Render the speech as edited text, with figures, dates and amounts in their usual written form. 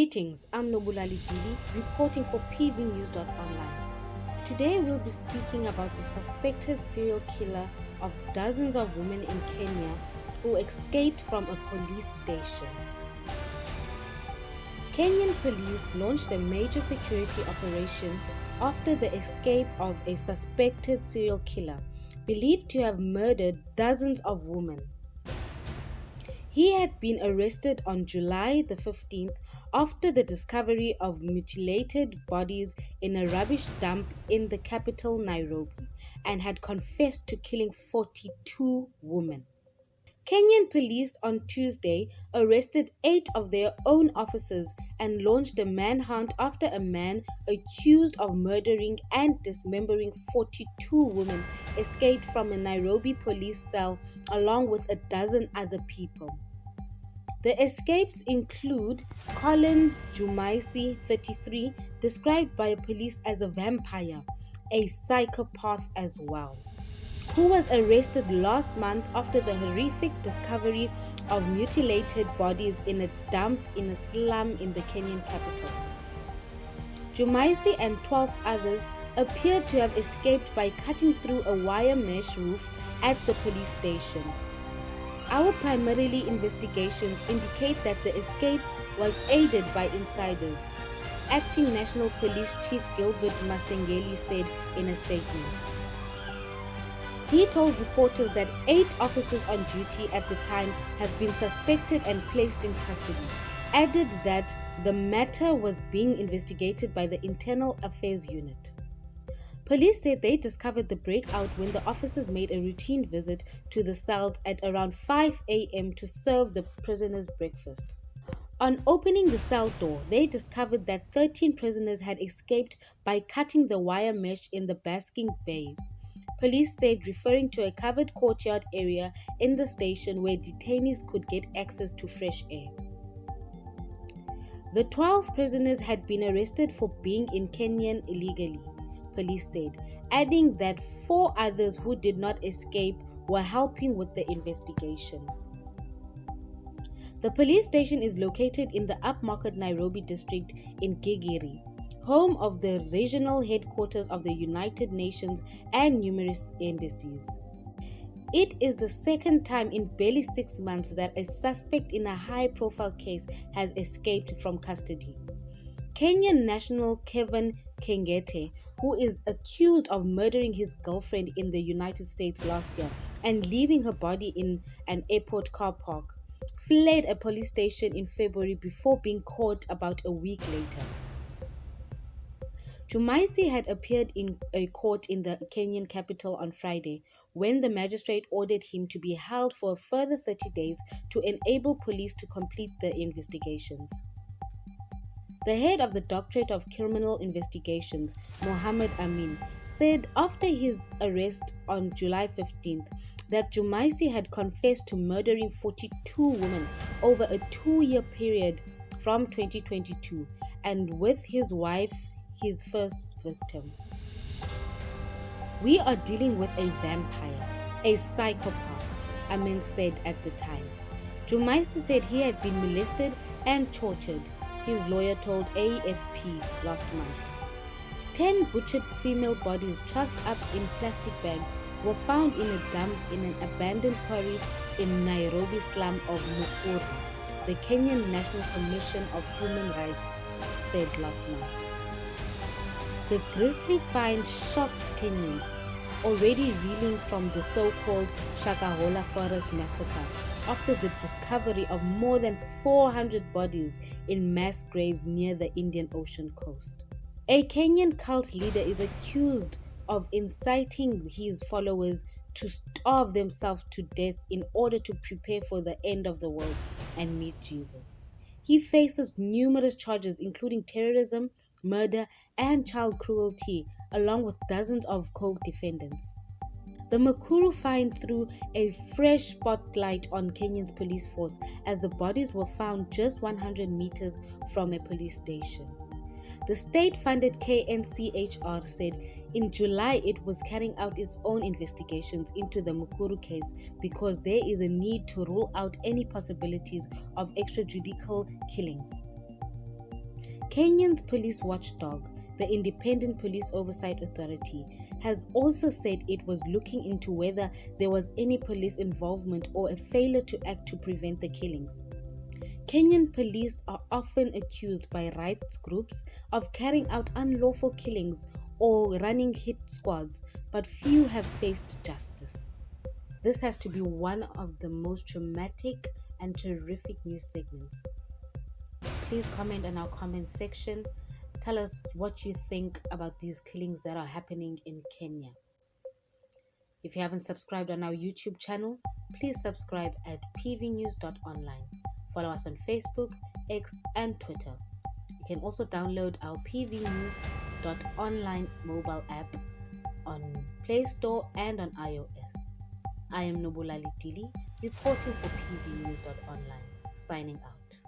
Greetings, I'm Nobulali Dili, reporting for pvnews.online. Today we'll be speaking about the suspected serial killer of dozens of women in Kenya who escaped from a police station. Kenyan police launched a major security operation after the escape of a suspected serial killer, believed to have murdered dozens of women. He had been arrested on July the 15th after the discovery of mutilated bodies in a rubbish dump in the capital Nairobi and had confessed to killing 42 women. Kenyan police on Tuesday arrested 8 of their own officers and launched a manhunt after a man accused of murdering and dismembering 42 women escaped from a Nairobi police cell along with a dozen other people. The escapes include Collins Jumaisi, 33, described by police as a vampire, a psychopath as well, who was arrested last month after the horrific discovery of mutilated bodies in a dump in a slum in the Kenyan capital. Jumaisi and 12 others appeared to have escaped by cutting through a wire mesh roof at the police station. Our primary investigations indicate that the escape was aided by insiders, Acting National Police Chief Gilbert Masengeli said in a statement. He told reporters that 8 officers on duty at the time have been suspected and placed in custody, added that the matter was being investigated by the Internal Affairs Unit. Police said they discovered the breakout when the officers made a routine visit to the cells at around 5 a.m. to serve the prisoners breakfast. On opening the cell door, they discovered that 13 prisoners had escaped by cutting the wire mesh in the basking bay. Police said, referring to a covered courtyard area in the station where detainees could get access to fresh air. The 12 prisoners had been arrested for being in Kenya illegally, police said, adding that 4 others who did not escape were helping with the investigation. The police station is located in the upmarket Nairobi district in Gigiri, home of the regional headquarters of the United Nations and numerous embassies. It is the second time in barely 6 months that a suspect in a high-profile case has escaped from custody. Kenyan national Kevin Kengete, who is accused of murdering his girlfriend in the United States last year and leaving her body in an airport car park, fled a police station in February before being caught about a week later. Jumaisi had appeared in a court in the Kenyan capital on Friday when the magistrate ordered him to be held for a further 30 days to enable police to complete the investigations. The head of the Directorate of Criminal Investigations, Mohammed Amin, said after his arrest on July 15th that Jumaisi had confessed to murdering 42 women over a 2-year period from 2022 and with his wife, his first victim. "We are dealing with a vampire, a psychopath," Amin said at the time. Jumaisi said he had been molested and tortured, his lawyer told AFP last month. 10 butchered female bodies trussed up in plastic bags were found in a dump in an abandoned quarry in Nairobi slum of Mukuru, the Kenyan National Commission of Human Rights said last month. The grisly find shocked Kenyans, already reeling from the so-called Shakahola Forest massacre after the discovery of more than 400 bodies in mass graves near the Indian Ocean coast. A Kenyan cult leader is accused of inciting his followers to starve themselves to death in order to prepare for the end of the world and meet Jesus. He faces numerous charges including terrorism, murder, and child cruelty, along with dozens of co-defendants. The Mukuru find threw a fresh spotlight on Kenya's police force as the bodies were found just 100 meters from a police station. The state-funded KNCHR said in July it was carrying out its own investigations into the Mukuru case because there is a need to rule out any possibilities of extrajudicial killings. Kenyan's police watchdog, the Independent Police Oversight Authority, has also said it was looking into whether there was any police involvement or a failure to act to prevent the killings. Kenyan police are often accused by rights groups of carrying out unlawful killings or running hit squads, but few have faced justice. This has to be one of the most traumatic and terrific news segments. Please comment in our comment section. Tell us what you think about these killings that are happening in Kenya. If you haven't subscribed on our YouTube channel, please subscribe at pvnews.online. Follow us on Facebook, X, and Twitter. You can also download our pvnews.online mobile app on Play Store and on iOS. I am Nobulali Dili, reporting for pvnews.online, signing out.